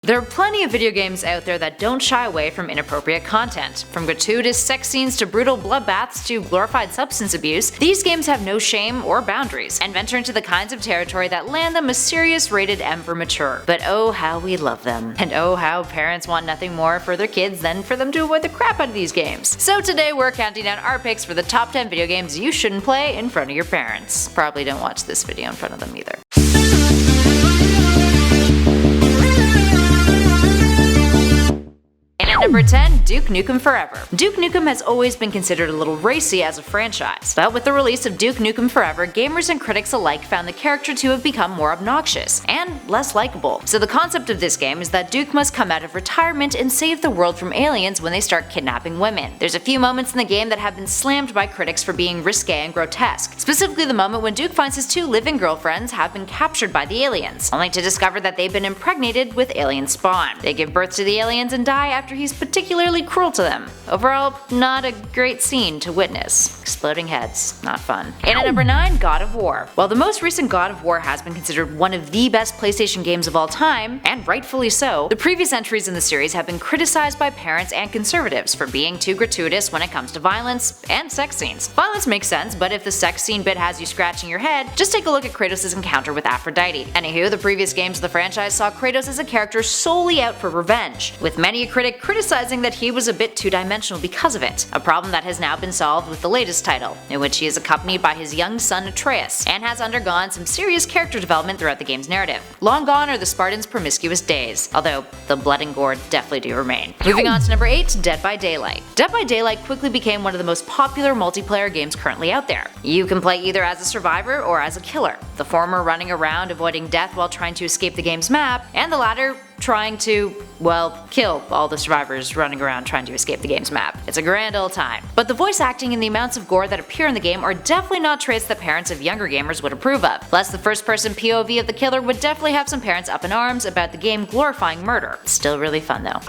There are plenty of video games out there that don't shy away from inappropriate content. From gratuitous sex scenes to brutal bloodbaths to glorified substance abuse, these games have no shame or boundaries, and venture into the kinds of territory that land them a serious rated M for mature. But oh how we love them. And oh how parents want nothing more for their kids than for them to avoid the crap out of these games. So today we're counting down our picks for the top 10 video games you shouldn't play in front of your parents. Probably don't watch this video in front of them either. At number 10, Duke Nukem Forever. Duke Nukem has always been considered a little racy as a franchise, but with the release of Duke Nukem Forever, gamers and critics alike found the character to have become more obnoxious and less likable. So the concept of this game is that Duke must come out of retirement and save the world from aliens when they start kidnapping women. There's a few moments in the game that have been slammed by critics for being risque and grotesque, specifically the moment when Duke finds his two living girlfriends have been captured by the aliens, only to discover that they've been impregnated with alien spawn. They give birth to the aliens and die after he's particularly cruel to them. Overall, not a great scene to witness. Exploding heads, not fun. And at number 9, God of War. While the most recent God of War has been considered one of the best PlayStation games of all time, and rightfully so, the previous entries in the series have been criticized by parents and conservatives for being too gratuitous when it comes to violence and sex scenes. Violence makes sense, but if the sex scene bit has you scratching your head, just take a look at Kratos' encounter with Aphrodite. Anywho, the previous games of the franchise saw Kratos as a character solely out for revenge, with many a critic criticizing that he was a bit two-dimensional because of it, a problem that has now been solved with the latest title, in which he is accompanied by his young son Atreus, and has undergone some serious character development throughout the game's narrative. Long gone are the Spartans' promiscuous days, although the blood and gore definitely do remain. Moving on to number 8, Dead by Daylight. Dead by Daylight quickly became one of the most popular multiplayer games currently out there. You can play either as a survivor or as a killer, the former running around avoiding death while trying to escape the game's map, and the latter trying to, well, kill all the survivors running around trying to escape the game's map. It's a grand old time. But the voice acting and the amounts of gore that appear in the game are definitely not traits that parents of younger gamers would approve of. Plus, the first person POV of the killer would definitely have some parents up in arms about the game glorifying murder. Still really fun though.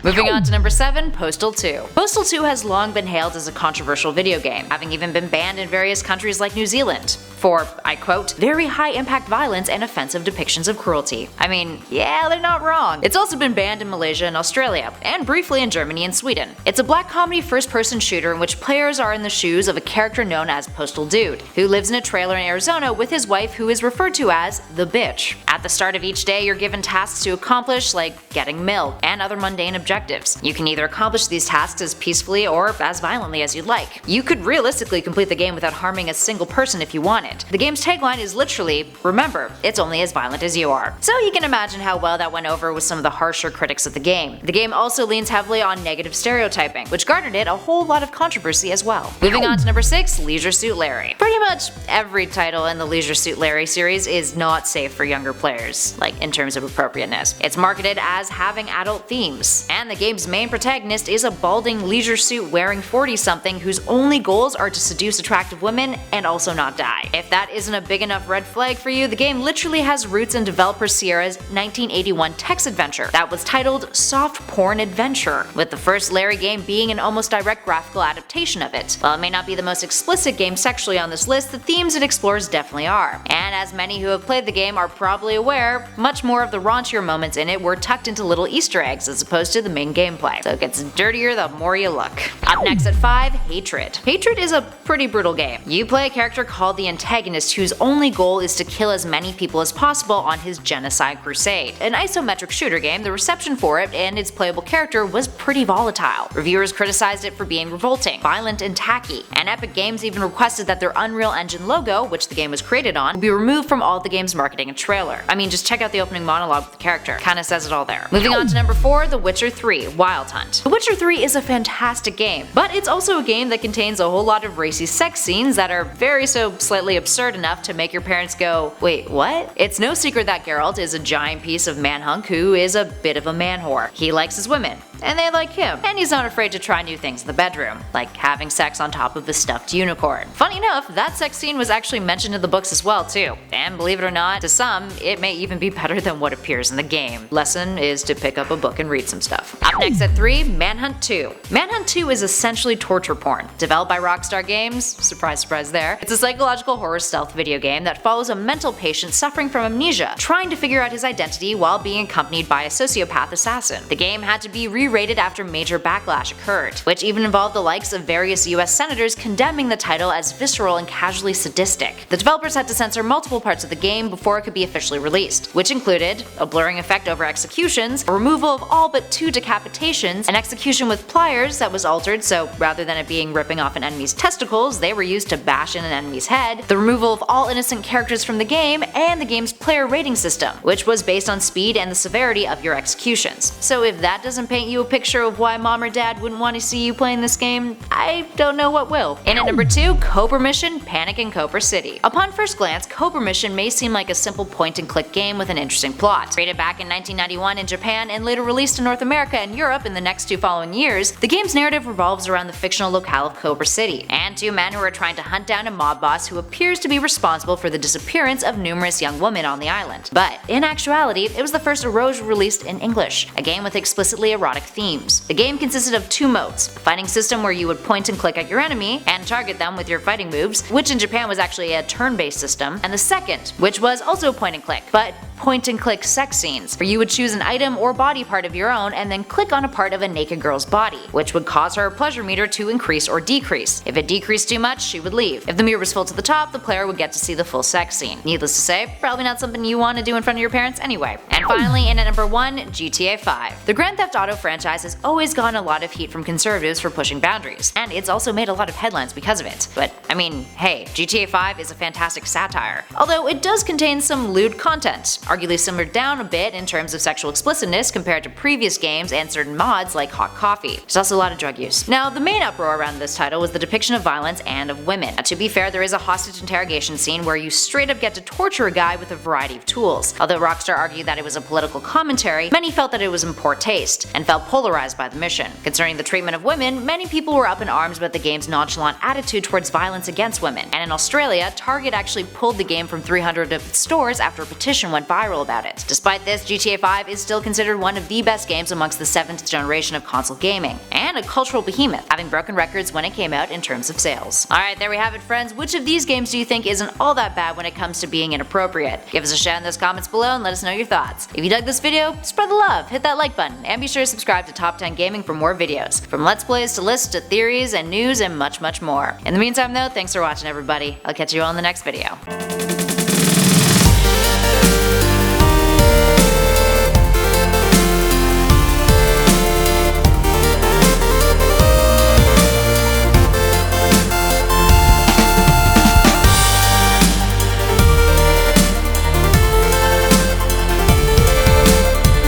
Moving on to number 7, Postal 2. Postal 2 has long been hailed as a controversial video game, having even been banned in various countries like New Zealand for, I quote, very high impact violence and offensive depictions of cruelty. I mean, yeah, they're not wrong. It's also been banned in Malaysia and Australia, and briefly in Germany and Sweden. It's a black comedy first person shooter in which players are in the shoes of a character known as Postal Dude, who lives in a trailer in Arizona with his wife who is referred to as the bitch. At the start of each day, you're given tasks to accomplish like getting milk and other mundane objectives. You can either accomplish these tasks as peacefully or as violently as you'd like. You could realistically complete the game without harming a single person if you wanted. The game's tagline is literally, remember, it's only as violent as you are. So you can imagine how well that went over with some of the harsher critics of the game. The game also leans heavily on negative stereotyping, which garnered it a whole lot of controversy as well. Moving on to number 6, Leisure Suit Larry. Pretty much every title in the Leisure Suit Larry series is not safe for younger players, like in terms of appropriateness. It's marketed as having adult themes, and the game's main protagonist is a balding leisure suit wearing 40-something whose only goals are to seduce attractive women and also not die. If that isn't a big enough red flag for you, the game literally has roots in developer Sierra's 1981 text adventure that was titled Soft Porn Adventure, with the first Larry game being an almost direct graphical adaptation of it. While it may not be the most explicit game sexually on this list, the themes it explores definitely are. And as many who have played the game are probably aware, much more of the raunchier moments in it were tucked into little Easter eggs as opposed to the main gameplay. So it gets dirtier the more you look. Up next at 5, Hatred. Hatred is a pretty brutal game. You play a character called the antagonist whose only goal is to kill as many people as possible on his genocide crusade. An isometric shooter game, the reception for it and its playable character was pretty volatile. Reviewers criticized it for being revolting, violent, and tacky, and Epic Games even requested that their Unreal Engine logo, which the game was created on, be removed from all the game's marketing and trailer. I mean, just check out the opening monologue with the character. Kinda says it all there. Moving on to number 4, The Witcher 3, Wild Hunt. The Witcher 3 is a fantastic game, but it's also a game that contains a whole lot of racy sex scenes that are very so slightly absurd enough to make your parents go, wait, what? It's no secret that Geralt is a giant piece of Manhunt who is a bit of a man whore. He likes his women, and they like him. And he's not afraid to try new things in the bedroom, like having sex on top of a stuffed unicorn. Funny enough, that sex scene was actually mentioned in the books as well too, and believe it or not, to some, it may even be better than what appears in the game. Lesson is to pick up a book and read some stuff. Up next at 3, Manhunt 2. Manhunt 2 is essentially torture porn. Developed by Rockstar Games, surprise surprise there, it's a psychological horror stealth video game that follows a mental patient suffering from amnesia, trying to figure out his identity while being accompanied by a sociopath assassin. The game had to be re-rated after major backlash occurred, which even involved the likes of various US senators condemning the title as visceral and casually sadistic. The developers had to censor multiple parts of the game before it could be officially released, which included a blurring effect over executions, a removal of all but 2 decapitations, an execution with pliers that was altered so rather than it being ripping off an enemy's testicles, they were used to bash in an enemy's head, the removal of all innocent characters from the game, and the game's player rating system, which was based on speed and the severity of your executions. So if that doesn't paint you a picture of why mom or dad wouldn't want to see you playing this game, I don't know what will. In at number 2, Cobra Mission, Panic in Cobra City. Upon first glance, Cobra Mission may seem like a simple point-and-click game with an interesting plot. Created back in 1991 in Japan and later released in North America and Europe in the next 2 following years, the game's narrative revolves around the fictional locale of Cobra City, and 2 men who are trying to hunt down a mob boss who appears to be responsible for the disappearance of numerous young women on the island. But in actuality, it was the first erosion released in English, a game with explicitly erotic themes. The game consisted of 2 modes, a fighting system where you would point and click at your enemy and target them with your fighting moves, which in Japan was actually a turn-based system, and the second, which was also point and click, but point-and-click sex scenes, where you would choose an item or body part of your own and then click on a part of a naked girl's body, which would cause her pleasure meter to increase or decrease. If it decreased too much, she would leave. If the meter was full to the top, the player would get to see the full sex scene. Needless to say, probably not something you want to do in front of your parents anyway. And finally, in at number 1, GTA 5. The Grand Theft Auto franchise has always gotten a lot of heat from conservatives for pushing boundaries, and it's also made a lot of headlines because of it. But I mean, hey, GTA 5 is a fantastic satire. Although it does contain some lewd content, arguably simmered down a bit in terms of sexual explicitness compared to previous games and certain mods like Hot Coffee. There's also a lot of drug use. Now, the main uproar around this title was the depiction of violence and of women. Now, to be fair, there is a hostage interrogation scene where you straight up get to torture a guy with a variety of tools. Although Rockstar argued that it was a political commentary, many felt that it was in poor taste, and felt polarized by the mission. Concerning the treatment of women, many people were up in arms about the game's nonchalant attitude towards violence against women, and in Australia, Target actually pulled the game from 300 of its stores after a petition went viral about it. Despite this, GTA 5 is still considered one of the best games amongst the 7th generation of console gaming, and a cultural behemoth, having broken records when it came out in terms of sales. Alright, there we have it friends, which of these games do you think isn't all that bad when it comes to being inappropriate? Give us a shout in those comments below and let us know your thoughts. If you dug this video, spread the love, hit that like button, and be sure to subscribe to Top 10 Gaming for more videos, from Let's Plays to lists to theories and news and much more. In the meantime though, thanks for watching everybody. I'll catch you all in the next video.